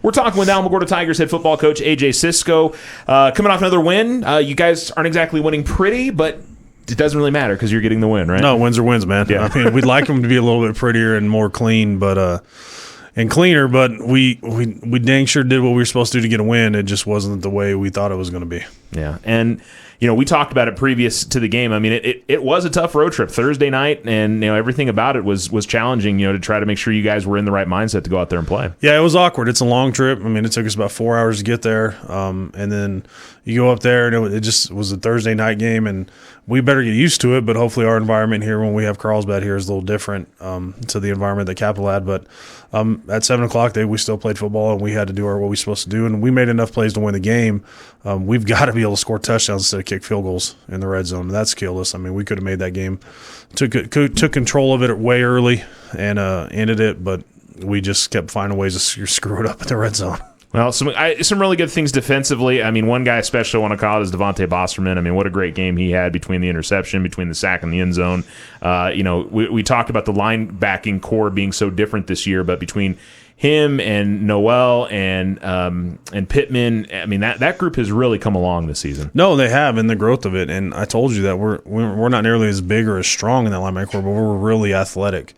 We're talking with Alamogordo Tigers head football coach A.J. Cisco. Coming off another win. You guys aren't exactly winning pretty, but it doesn't really matter because you're getting the win, right? No, wins are wins, man. Yeah. I mean, we'd like them to be a little bit prettier and more clean, and cleaner, but we dang sure did what we were supposed to do to get a win. It just wasn't the way we thought it was going to be. Yeah, and we talked about it previous to the game. I mean, it was a tough road trip Thursday night, and everything about it was challenging. To try to make sure you guys were in the right mindset to go out there and play. Yeah, it was awkward. It's a long trip. I mean, it took us about 4 hours to get there, and then you go up there, and it just was a Thursday night game, and we better get used to it. But hopefully, our environment here when we have Carlsbad here is a little different to the environment that Capital had. But at 7 o'clock, we still played football, and we had to do what we were supposed to do, and we made enough plays to win the game. We've got to be able to score touchdowns instead of kick field goals in the red zone. That's killed us. I mean, we could have made that game. Took control of it way early and ended it, but we just kept finding ways to screw it up in the red zone. Well, some really good things defensively. I mean, one guy especially I want to call it is Devontae Bosserman. I mean, what a great game he had between the interception, between the sack and the end zone. We talked about the linebacking core being so different this year, but between him and Noel and Pittman, I mean, that group has really come along this season. No, they have, in the growth of it. And I told you that we're not nearly as big or as strong in that linebacker core, but we're really athletic.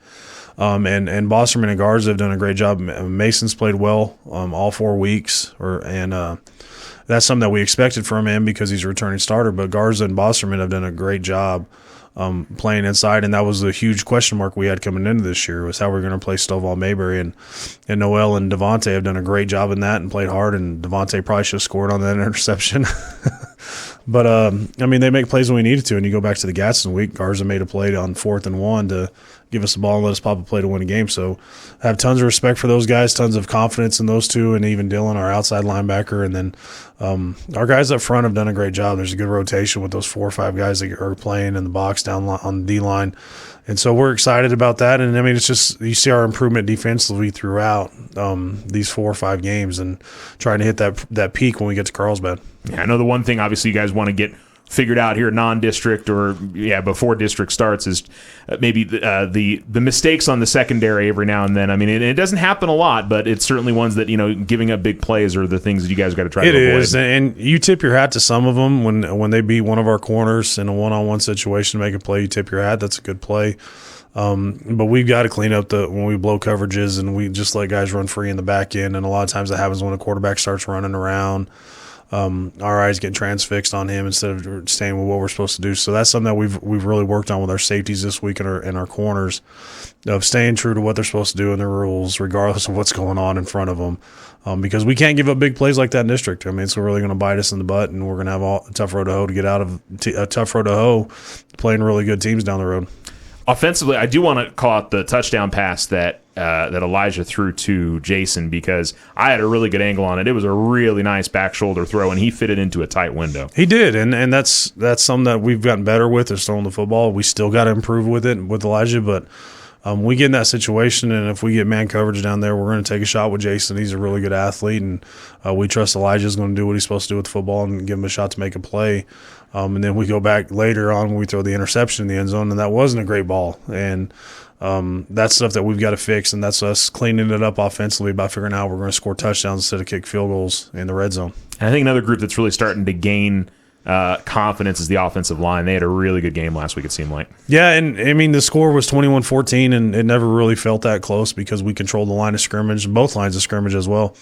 And Bosserman and Garza have done a great job. Mason's played well all 4 weeks, and that's something that we expected from him because he's a returning starter. But Garza and Bosserman have done a great job playing inside, and that was the huge question mark we had coming into this year was how we're going to play Stovall Mayberry. And Noel and Devontae have done a great job in that and played hard, and Devontae probably should have scored on that interception. But, I mean, they make plays when we needed to, and you go back to the Gadsden week, Garza made a play on 4th and 1 to give us the ball and let us pop a play to win a game. So I have tons of respect for those guys, tons of confidence in those two, and even Dylan, our outside linebacker. And then our guys up front have done a great job. There's a good rotation with those 4 or 5 guys that are playing in the box down on the D-line. And so we're excited about that. And, I mean, it's just you see our improvement defensively throughout these 4 or 5 games and trying to hit that peak when we get to Carlsbad. Yeah, I know the one thing obviously you guys want to get figured out here non-district or before district starts is maybe the mistakes on the secondary every now and then. I mean, it doesn't happen a lot, but it's certainly ones that giving up big plays are the things that you guys got to try to avoid. It is, and you tip your hat to some of them when they beat one of our corners in a one-on-one situation to make a play. You tip your hat. That's a good play. But we've got to clean up when we blow coverages and we just let guys run free in the back end. And a lot of times that happens when a quarterback starts running around. Our eyes get transfixed on him instead of staying with what we're supposed to do. So that's something that we've really worked on with our safeties this week and our corners, of staying true to what they're supposed to do and their rules, regardless of what's going on in front of them. Because we can't give up big plays like that in district. I mean, it's really going to bite us in the butt, and we're going to have a tough road to hoe to get out of a tough road to hoe playing really good teams down the road. Offensively, I do want to call out the touchdown pass that Elijah threw to Jason because I had a really good angle on it. It was a really nice back shoulder throw, and he fit it into a tight window. He did, and that's something that we've gotten better with is throwing the football. We still got to improve with it with Elijah, but we get in that situation, and if we get man coverage down there, we're going to take a shot with Jason. He's a really good athlete, and we trust Elijah's going to do what he's supposed to do with the football and give him a shot to make a play. And then we go back later on when we throw the interception in the end zone, and that wasn't a great ball. And that's stuff that we've got to fix, and that's us cleaning it up offensively by figuring out we're going to score touchdowns instead of kick field goals in the red zone. And I think another group that's really starting to gain confidence is the offensive line. They had a really good game last week, it seemed like. Yeah, and I mean, the score was 21-14, and it never really felt that close because we controlled the line of scrimmage, both lines of scrimmage as well.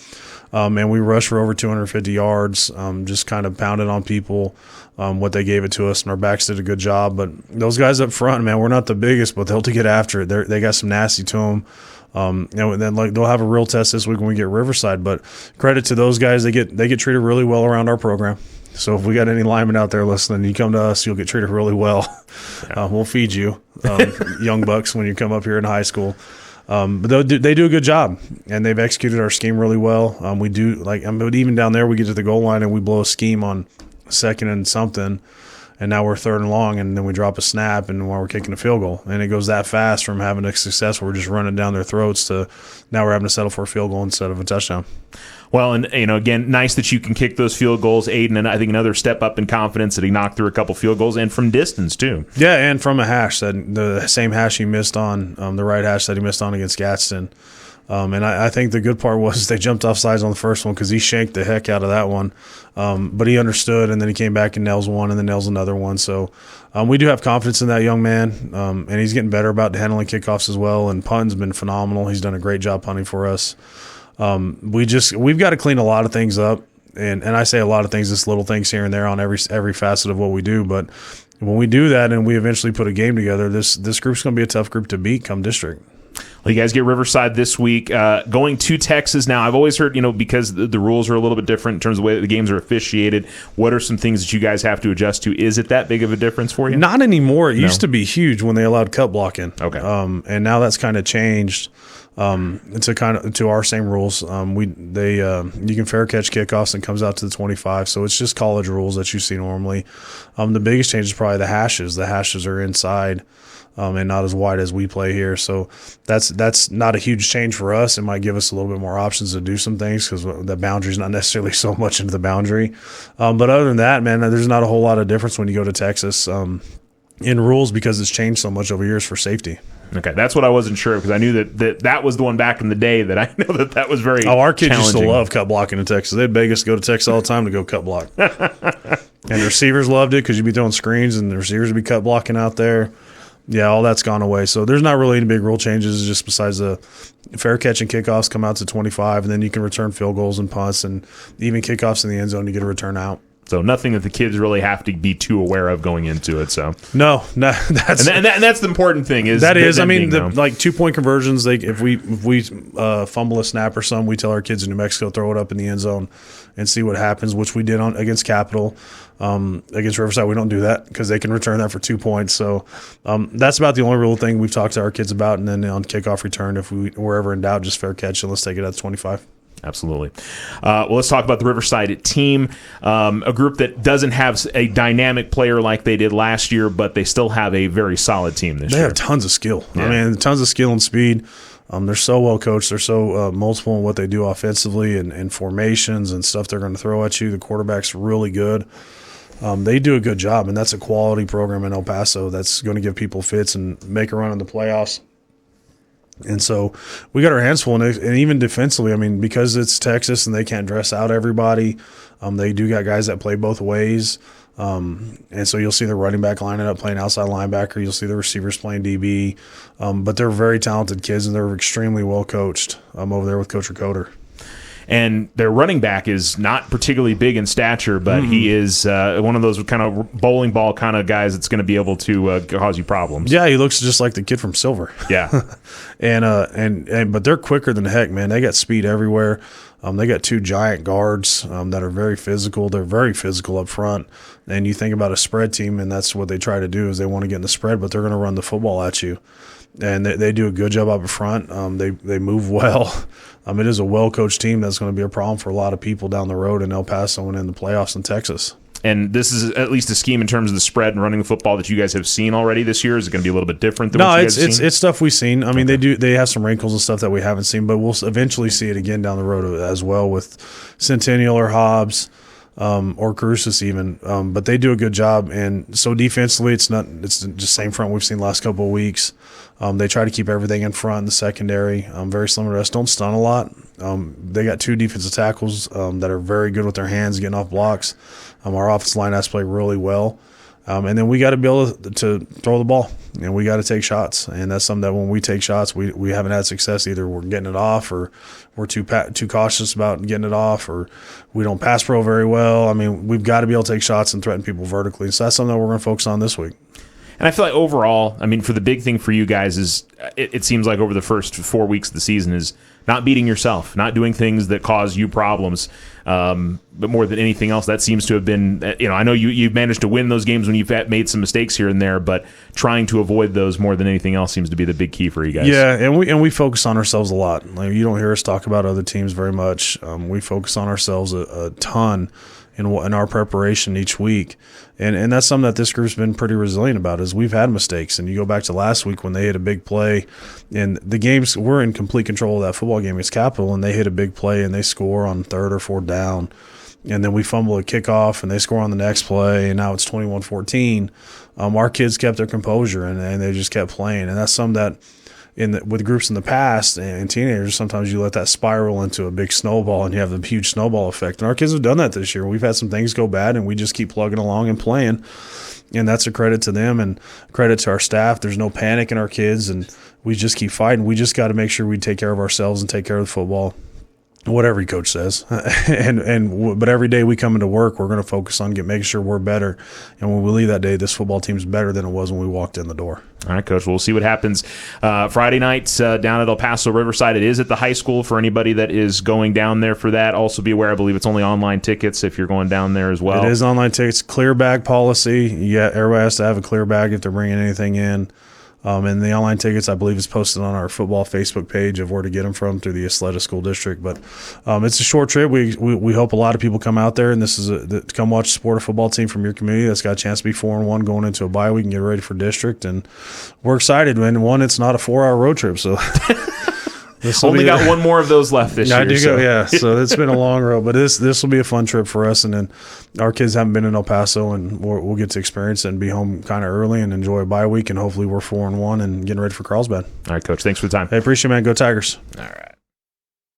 And we rushed for over 250 yards, just kind of pounded on people what they gave it to us, and our backs did a good job. But those guys up front, man, we're not the biggest, but they'll get after it. They got some nasty to them. And then they'll have a real test this week when we get Riverside. But credit to those guys, they get treated really well around our program. So if we got any linemen out there listening, you come to us, you'll get treated really well. Yeah. We'll feed you, young bucks, when you come up here in high school. But they do a good job, and they've executed our scheme really well. We do but even down there, we get to the goal line and we blow a scheme on 2nd and something, and now we're 3rd and long, and then we drop a snap, and while we're kicking a field goal, and it goes that fast from having a success where we're just running down their throats to now we're having to settle for a field goal instead of a touchdown. Well, and again, nice that you can kick those field goals. Aiden, and I think another step up in confidence that he knocked through a couple field goals, and from distance too. Yeah, and from a hash, the same hash he missed on, the right hash that he missed on against Gadsden. And I think the good part was they jumped off sides on the first one because he shanked the heck out of that one. But he understood, and then he came back and nails one and then nails another one. So we do have confidence in that young man, and he's getting better about handling kickoffs as well. And punting's been phenomenal. He's done a great job punting for us. We've got to clean a lot of things up. And I say a lot of things, just little things here and there on every facet of what we do. But when we do that and we eventually put a game together, this group's going to be a tough group to beat come district. Well, you guys get Riverside this week. Going to Texas now. I've always heard, because the rules are a little bit different in terms of the way the games are officiated. What are some things that you guys have to adjust to? Is it that big of a difference for you? Not anymore. It used to be huge when they allowed cut blocking. Okay. And now that's kind of changed. To our same rules. You can fair catch kickoffs and it comes out to the 25. So it's just college rules that you see normally. The biggest change is probably the hashes. The hashes are inside. And not as wide as we play here. So that's not a huge change for us. It might give us a little bit more options to do some things because the boundary is not necessarily so much into the boundary. But other than that, man, there's not a whole lot of difference when you go to Texas in rules because it's changed so much over years for safety. Okay, that's what I wasn't sure because I knew that was the one back in the day that I know that was very our kids used to love cut blocking in Texas. They'd beg us to go to Texas all the time to go cut block. And the receivers loved it because you'd be throwing screens and the receivers would be cut blocking out there. Yeah, all that's gone away. So there's not really any big rule changes just besides the fair catch and kickoffs come out to 25, and then you can return field goals and punts, and even kickoffs in the end zone, you get a return out. So nothing that the kids really have to be too aware of going into it. So no, that's and that's the important thing. I mean, like 2-point conversions. If we fumble a snap or something, we tell our kids in New Mexico throw it up in the end zone and see what happens. Which we did against Capital, against Riverside. We don't do that because they can return that for 2 points. So that's about the only real thing we've talked to our kids about. And then on kickoff return, if we're ever in doubt, just fair catch and let's take it at the 25. Absolutely. Well, let's talk about the Riverside team, a group that doesn't have a dynamic player like they did last year, but they still have a very solid team this year. They have tons of skill. Yeah. I mean, tons of skill and speed. They're so well coached. They're so multiple in what they do offensively and formations and stuff they're going to throw at you. The quarterback's really good. They do a good job, and that's a quality program in El Paso that's going to give people fits and make a run in the playoffs. And so we got our hands full, and even defensively, I mean, because it's Texas and they can't dress out everybody, they do got guys that play both ways. And so you'll see the running back lining up playing outside linebacker. You'll see the receivers playing DB. But they're very talented kids, and they're extremely well coached over there with Coach Ricoder. And their running back is not particularly big in stature, but he is one of those kind of bowling ball kind of guys that's going to be able to cause you problems. Yeah, he looks just like the kid from Silver. Yeah, but they're quicker than heck, man. They got speed everywhere. They got 2 giant guards that are very physical. They're very physical up front. And you think about a spread team, and that's what they try to do is they want to get in the spread, but they're going to run the football at you. And they do a good job up front. They move well. It is a well-coached team that's going to be a problem for a lot of people down the road in El Paso and in the playoffs in Texas. And this is at least a scheme in terms of the spread and running the football that you guys have seen already this year. Is it going to be a little bit different than what you guys have seen? It's stuff we've seen. I mean, they have some wrinkles and stuff that we haven't seen, but we'll eventually see it again down the road as well with Centennial or Hobbs. Or Cruces even, but they do a good job. And so defensively, it's just same front we've seen the last couple of weeks. They try to keep everything in front in the secondary. Very similar to us. Don't stun a lot. They got 2 defensive tackles that are very good with their hands getting off blocks. Our offensive line has to play really well. And then we got to be able to throw the ball, and we got to take shots. And that's something that when we take shots, we haven't had success. Either we're getting it off, or we're too cautious about getting it off, or we don't pass pro very well. I mean, we've got to be able to take shots and threaten people vertically. So that's something that we're going to focus on this week. And I feel like overall, I mean, for the big thing for you guys is it seems like over the first 4 weeks of the season is not beating yourself, not doing things that cause you problems. But more than anything else, that seems to have been, I know you've managed to win those games when you've made some mistakes here and there, but trying to avoid those more than anything else seems to be the big key for you guys. Yeah, and we focus on ourselves a lot. Like, you don't hear us talk about other teams very much. We focus on ourselves a ton in our preparation each week. And that's something that this group's been pretty resilient about is we've had mistakes. And you go back to last week when they hit a big play, and the games, we're in complete control of that football game against Capital, and they hit a big play and they score on 3rd or 4th down. And then we fumble a kickoff and they score on the next play, and now it's 21-14. Our kids kept their composure and they just kept playing. And that's something that with groups in the past and teenagers, sometimes you let that spiral into a big snowball and you have the huge snowball effect. And our kids have done that this year. We've had some things go bad and we just keep plugging along and playing. And that's a credit to them and credit to our staff. There's no panic in our kids and we just keep fighting. We just got to make sure we take care of ourselves and take care of the football. What every coach says, but every day we come into work, we're going to focus on making sure we're better. And when we leave that day, this football team's better than it was when we walked in the door. All right, Coach. We'll see what happens Friday night down at El Paso Riverside. It is at the high school for anybody that is going down there for that. Also be aware, I believe it's only online tickets if you're going down there as well. It is online tickets. Clear bag policy. Yeah, everybody has to have a clear bag if they're bringing anything in. And the online tickets, I believe, is posted on our football Facebook page of where to get them from through the Ysleta School District. But it's a short trip. We hope a lot of people come out there, and this is come watch support a football team from your community that's got a chance to be 4-1 going into a bye week and get ready for district. And we're excited. And one, it's not a 4-hour road trip, so. Only got one more of those left this year. So it's been a long road, but this will be a fun trip for us. And then our kids haven't been in El Paso, and we'll get to experience it and be home kind of early and enjoy a bye week. And hopefully we're 4-1 and getting ready for Carlsbad. All right, Coach. Thanks for the time. Hey, appreciate it, man. Go Tigers. All right.